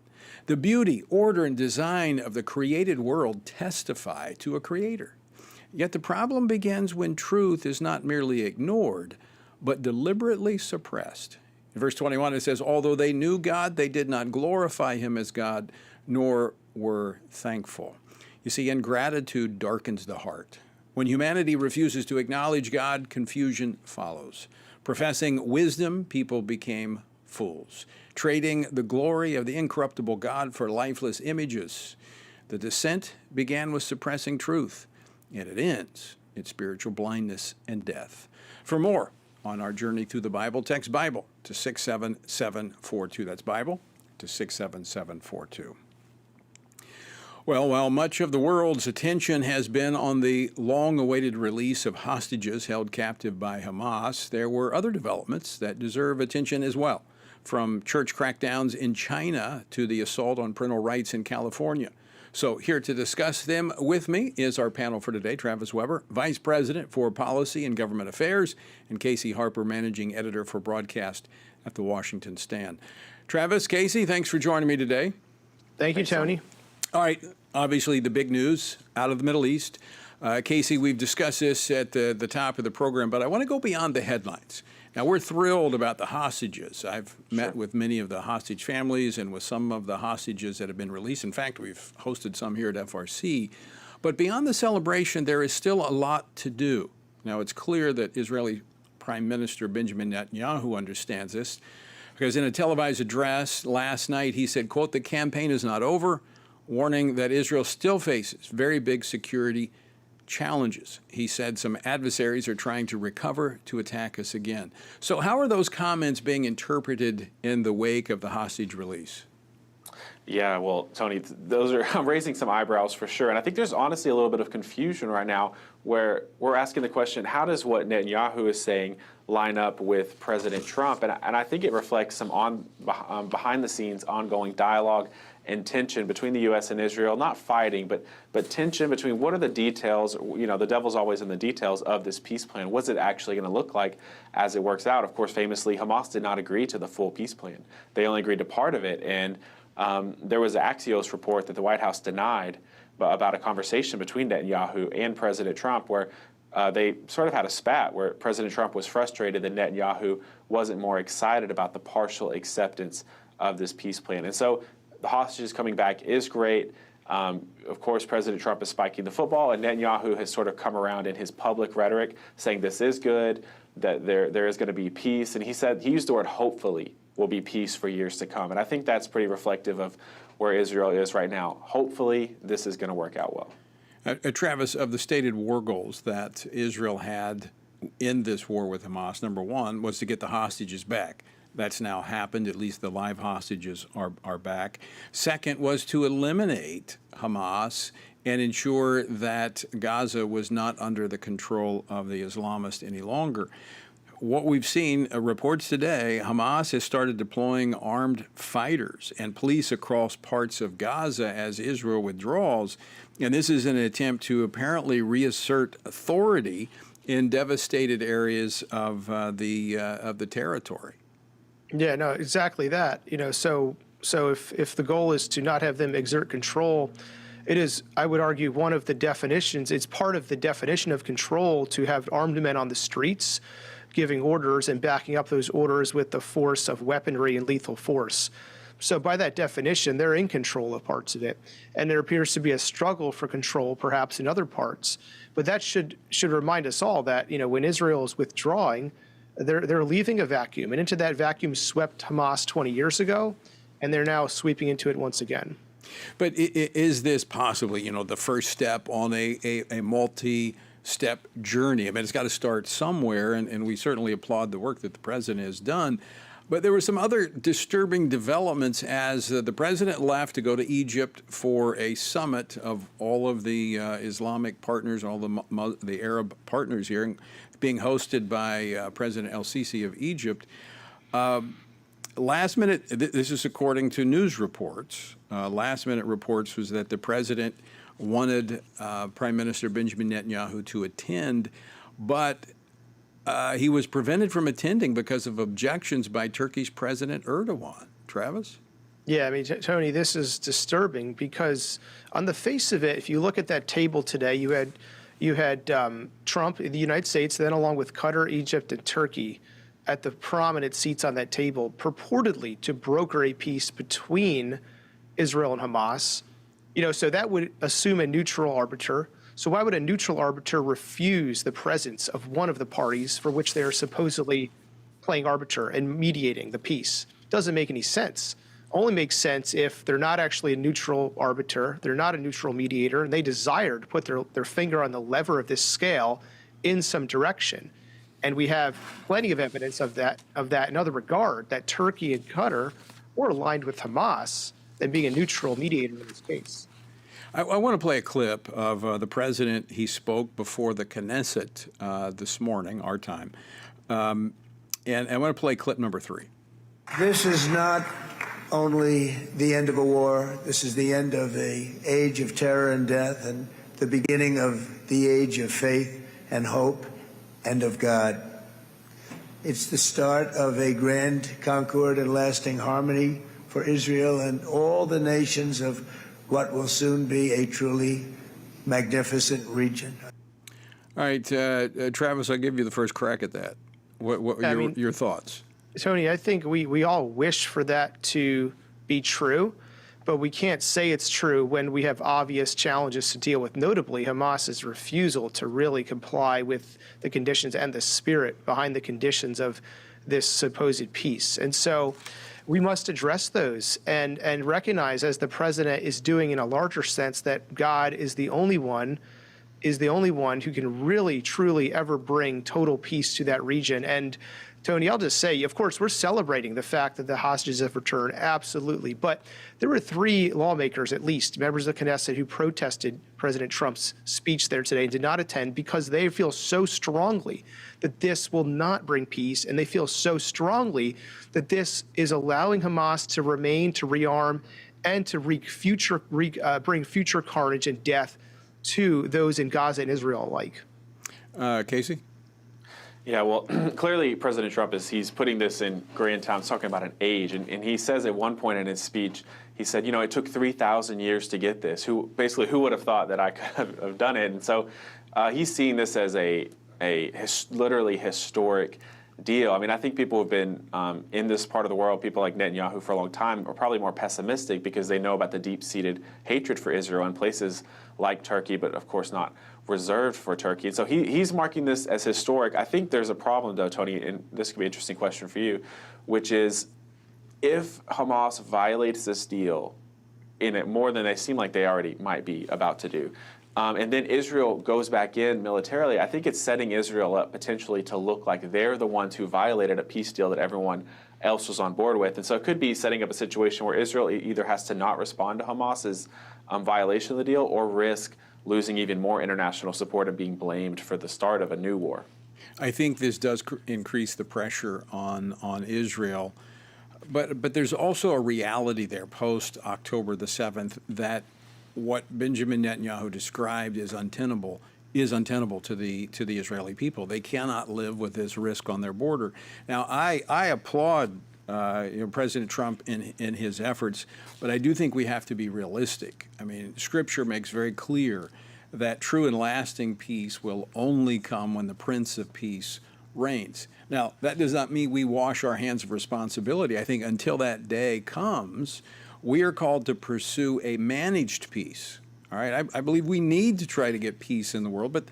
The beauty, order, and design of the created world testify to a creator. Yet the problem begins when truth is not merely ignored, but deliberately suppressed. In verse 21, it says, although they knew God, they did not glorify him as God, nor were thankful. You see, ingratitude darkens the heart. When humanity refuses to acknowledge God, confusion follows. Professing wisdom, people became fools, trading the glory of the incorruptible God for lifeless images. The descent began with suppressing truth, and it ends in spiritual blindness and death. For more on our journey through the Bible, text Bible to 67742. That's Bible to 67742. Well, while much of the world's attention has been on the long-awaited release of hostages held captive by Hamas, there were other developments that deserve attention as well. from church crackdowns in China to the assault on parental rights in California. So here to discuss them with me is our panel for today, Travis Weber, Vice President for Policy and Government Affairs, and Casey Harper, Managing Editor for Broadcast at the Washington Stand. Travis, Casey, thanks for joining me today. Thank you, Tony. All right, obviously the big news out of the Middle East. Casey, we've discussed this at the top of the program, but I want to go beyond the headlines. Now, we're thrilled about the hostages. I've met with many of the hostage families and with some of the hostages that have been released. In fact, we've hosted some here at FRC. But beyond the celebration, there is still a lot to do. Now, it's clear that Israeli Prime Minister Benjamin Netanyahu understands this, because in a televised address last night, he said, quote, "The campaign is not over," warning that Israel still faces very big security challenges. He said some adversaries are trying to recover to attack us again. So how are those comments being interpreted in the wake of the hostage release? Yeah, well, Tony, those are I'm raising some eyebrows for sure. And I think there's honestly a little bit of confusion right now where we're asking the question, how does what Netanyahu is saying line up with President Trump? And I think it reflects some behind the scenes ongoing dialogue and tension between the U.S. and Israel, not fighting, but tension between what are the details, the devil's always in the details of this peace plan. What's it actually going to look like as it works out? Of course, famously, Hamas did not agree to the full peace plan. They only agreed to part of it. And there was an Axios report that the White House denied about a conversation between Netanyahu and President Trump where they sort of had a spat where President Trump was frustrated that Netanyahu wasn't more excited about the partial acceptance of this peace plan. And so the hostages coming back is great. Of course, President Trump is spiking the football, and Netanyahu has sort of come around in his public rhetoric saying this is good, that there is going to be peace. And he used the word hopefully will be peace for years to come. And I think that's pretty reflective of where Israel is right now. Hopefully, this is going to work out well. Travis, of the stated war goals that Israel had in this war with Hamas, number one was to get the hostages back. That's now happened. At least the live hostages are back. Second was to eliminate Hamas and ensure that Gaza was not under the control of the Islamists any longer. What we've seen, reports today, Hamas has started deploying armed fighters and police across parts of Gaza as Israel withdraws. And this is an attempt to apparently reassert authority in devastated areas of the territory. Yeah, no, exactly that. So if the goal is to not have them exert control, it is, I would argue, one of the definitions. It's part of the definition of control to have armed men on the streets giving orders and backing up those orders with the force of weaponry and lethal force. So by that definition, they're in control of parts of it. And there appears to be a struggle for control, perhaps in other parts. But that should remind us all that, when Israel is withdrawing, they're leaving a vacuum. And into that vacuum swept Hamas 20 years ago, and they're now sweeping into it once again. But is this possibly, the first step on a multi-step journey? I mean, it's got to start somewhere, and we certainly applaud the work that the president has done. But there were some other disturbing developments as the president left to go to Egypt for a summit of all of the Islamic partners, all the Arab partners here, being hosted by President El-Sisi of Egypt. Last minute, this is according to news reports, last minute reports was that the president wanted Prime Minister Benjamin Netanyahu to attend, but he was prevented from attending because of objections by Turkey's President Erdogan. Travis? Yeah, I mean, Tony, this is disturbing because on the face of it, if you look at that table today, you had Trump in the United States, then along with Qatar, Egypt, and Turkey at the prominent seats on that table, purportedly to broker a peace between Israel and Hamas. So that would assume a neutral arbiter. So why would a neutral arbiter refuse the presence of one of the parties for which they are supposedly playing arbiter and mediating the peace? Doesn't make any sense. Only makes sense if they're not actually a neutral arbiter, they're not a neutral mediator, and they desire to put their finger on the lever of this scale in some direction. And we have plenty of evidence of that in other regard, that Turkey and Qatar were aligned with Hamas than being a neutral mediator in this case. I want to play a clip of the president. He spoke before the Knesset this morning, our time. And I want to play clip number 3. This is not only the end of a war, this is the end of an age of terror and death and the beginning of the age of faith and hope and of God. It's the start of a grand concord and lasting harmony for Israel and all the nations of what will soon be a truly magnificent region. All right, Travis, I'll give you the first crack at that. What are your thoughts? Tony, I think we all wish for that to be true, but we can't say it's true when we have obvious challenges to deal with, notably Hamas's refusal to really comply with the conditions and the spirit behind the conditions of this supposed peace. And so we must address those and recognize, as the president is doing in a larger sense, that God is the only one who can really, truly ever bring total peace to that region. And Tony, I'll just say, of course, we're celebrating the fact that the hostages have returned, absolutely. But there were 3 lawmakers, at least, members of the Knesset, who protested President Trump's speech there today and did not attend because they feel so strongly that this will not bring peace, and they feel so strongly that this is allowing Hamas to remain, to rearm, and to bring future carnage and death to those in Gaza and Israel alike. Casey? Yeah, well, clearly President Trump he's putting this in grand terms, talking about an age. And he says at one point in his speech, he said, it took 3,000 years to get this. Who would have thought that I could have done it? And so he's seeing this as a literally historic deal. I mean, I think people have been in this part of the world, people like Netanyahu for a long time, are probably more pessimistic because they know about the deep-seated hatred for Israel in places like Turkey, but of course not reserved for Turkey. And so he's marking this as historic. I think there's a problem, though, Tony, and this could be an interesting question for you, which is if Hamas violates this deal in it more than they seem like they already might be about to do, and then Israel goes back in militarily, I think it's setting Israel up potentially to look like they're the ones who violated a peace deal that everyone else was on board with. And so it could be setting up a situation where Israel either has to not respond to Hamas's violation of the deal or risk losing even more international support and being blamed for the start of a new war. I think this does increase the pressure on Israel. But there's also a reality there post-October the 7th that what Benjamin Netanyahu described as untenable is untenable to the Israeli people. They cannot live with this risk on their border. Now, I applaud President Trump in his efforts, but I do think we have to be realistic. I mean, Scripture makes very clear that true and lasting peace will only come when the Prince of Peace reigns. Now, that does not mean we wash our hands of responsibility. I think until that day comes, we are called to pursue a managed peace. All right, I believe we need to try to get peace in the world, but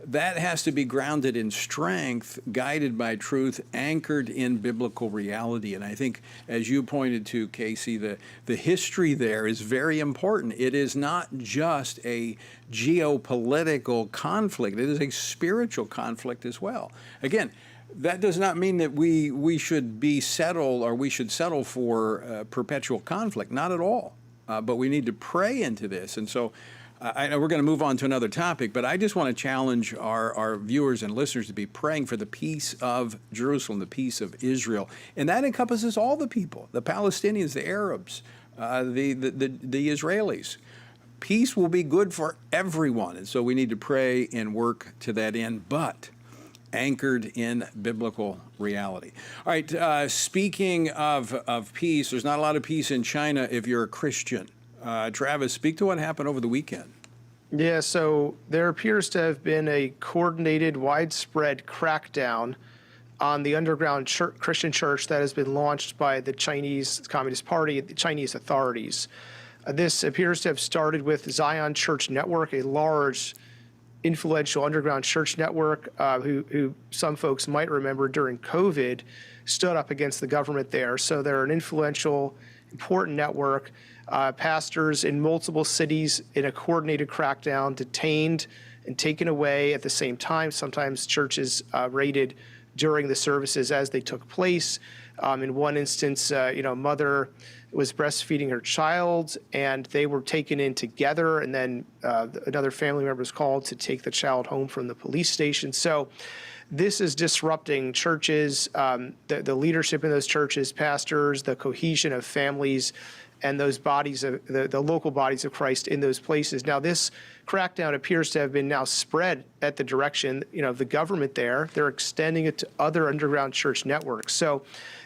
that has to be grounded in strength, guided by truth, anchored in biblical reality. And I think, as you pointed to, Casey, the history there is very important. It is not just a geopolitical conflict. It is a spiritual conflict as well. Again, that does not mean that we should be settled or we should settle for perpetual conflict. Not at all. But we need to pray into this. And so I know we're going to move on to another topic, but I just want to challenge our viewers and listeners to be praying for the peace of Jerusalem, the peace of Israel. And that encompasses all the people, the Palestinians, the Arabs, the Israelis. Peace will be good for everyone. And so we need to pray and work to that end, but anchored in biblical reality. All right, speaking of peace, there's not a lot of peace in China if you're a Christian. Travis, speak to what happened over the weekend. Yeah, so there appears to have been a coordinated, widespread crackdown on the underground Christian church that has been launched by the Chinese Communist Party, the Chinese authorities. This appears to have started with Zion Church Network, a large influential underground church network who some folks might remember during COVID stood up against the government there. So they're an influential, important network. Pastors in multiple cities in a coordinated crackdown, detained and taken away at the same time. Sometimes churches raided during the services as they took place. In one instance, a mother was breastfeeding her child, and they were taken in together, and then another family member was called to take the child home from the police station. So this is disrupting churches, the leadership in those churches, pastors, the cohesion of families, and those bodies of the local bodies of Christ in those places. Now, this crackdown appears to have been now spread at the direction, of the government there. They're extending it to other underground church networks. So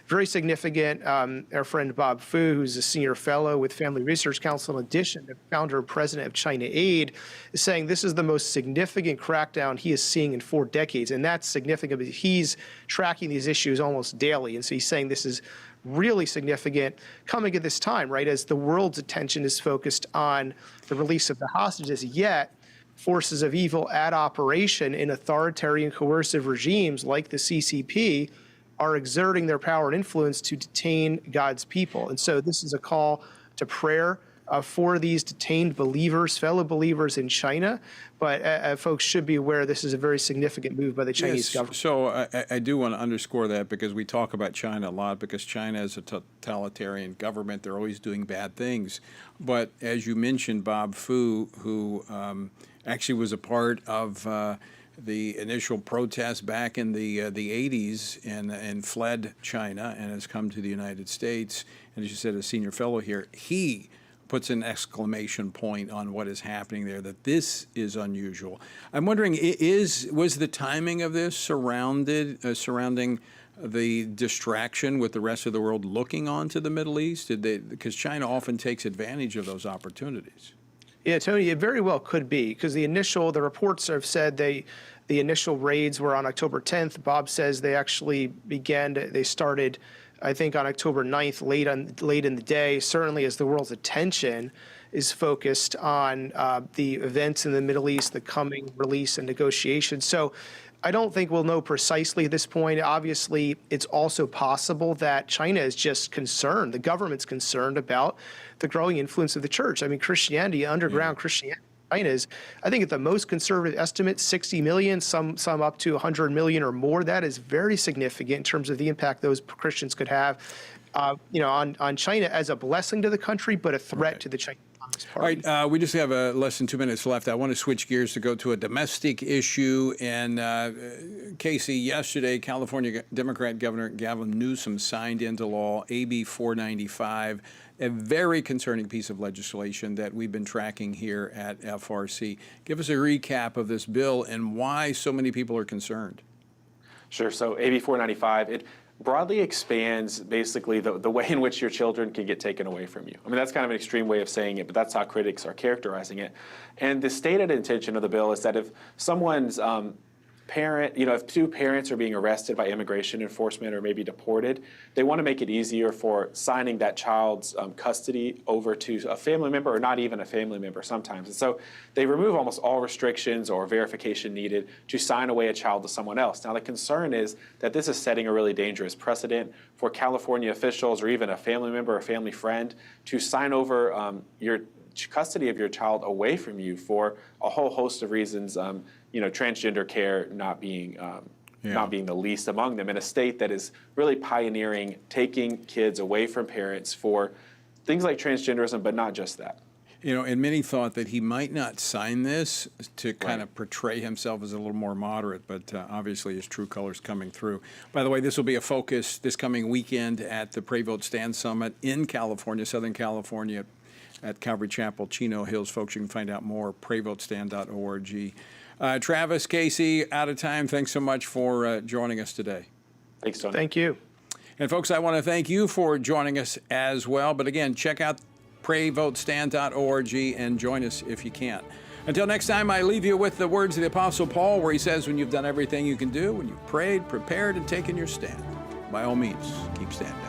very significant. Our friend Bob Fu, who's a senior fellow with Family Research Council, in addition to founder and president of China Aid, is saying this is the most significant crackdown he is seeing in 4 decades. And that's significant because he's tracking these issues almost daily. And so he's saying this is really significant coming at this time, right, as the world's attention is focused on the release of the hostages, yet forces of evil at operation in authoritarian coercive regimes like the CCP are exerting their power and influence to detain God's people. And so this is a call to prayer for these detained believers, fellow believers in China. But folks should be aware this is a very significant move by the Chinese government. So I do want to underscore that, because we talk about China a lot, because China is a totalitarian government. They're always doing bad things. But as you mentioned, Bob Fu, who actually was a part of the initial protests back in the 80s and fled China and has come to the United States. And as you said, a senior fellow here, he puts an exclamation point on what is happening there, that this is unusual. I'm wondering, was the timing of this surrounding the distraction with the rest of the world looking on to the Middle East? Because China often takes advantage of those opportunities. Yeah, Tony, it very well could be, because the reports have said the initial raids were on October 10th. Bob says they started, I think, on October 9th, late in the day, certainly as the world's attention is focused on the events in the Middle East, the coming release and negotiation. So I don't think we'll know precisely at this point. Obviously, it's also possible that China is just concerned, the government's concerned about the growing influence of the church. I mean, Christianity, underground Christianity, China is, I think at the most conservative estimate, 60 million, some up to 100 million or more. That is very significant in terms of the impact those Christians could have, on China as a blessing to the country, but a threat to the Chinese Communist Party. All right, we just have less than 2 minutes left. I want to switch gears to go to a domestic issue. And Casey, yesterday, California Democrat Governor Gavin Newsom signed into law AB 495, a very concerning piece of legislation that we've been tracking here at FRC. Give us a recap of this bill and why so many people are concerned. Sure. So AB 495, it broadly expands basically the way in which your children can get taken away from you. I mean, that's kind of an extreme way of saying it, but that's how critics are characterizing it. And the stated intention of the bill is that if someone's parent, if 2 parents are being arrested by immigration enforcement or maybe deported, they want to make it easier for signing that child's custody over to a family member, or not even a family member sometimes. And so they remove almost all restrictions or verification needed to sign away a child to someone else. Now, the concern is that this is setting a really dangerous precedent for California officials or even a family member or family friend to sign over your custody of your child away from you for a whole host of reasons. Transgender care not being the least among them, in a state that is really pioneering taking kids away from parents for things like transgenderism, but not just that. And many thought that he might not sign this to kind of portray himself as a little more moderate, but obviously his true colors coming through. By the way, this will be a focus this coming weekend at the Pray Vote Stand Summit in California, Southern California, at Calvary Chapel, Chino Hills. Folks, you can find out more, prayvotestand.org. Travis, Casey, out of time. Thanks so much for joining us today. Thanks, Tony. Thank you. And folks, I want to thank you for joining us as well. But again, check out prayvotestand.org and join us if you can. Until next time, I leave you with the words of the Apostle Paul, where he says, when you've done everything you can do, when you've prayed, prepared, and taken your stand, by all means, keep standing.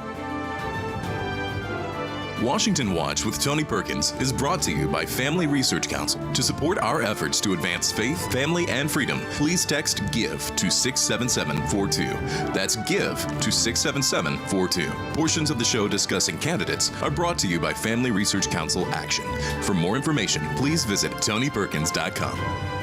Washington Watch with Tony Perkins is brought to you by Family Research Council. To support our efforts to advance faith, family, and freedom, please text GIVE to 67742. That's GIVE to 67742. Portions of the show discussing candidates are brought to you by Family Research Council Action. For more information, please visit TonyPerkins.com.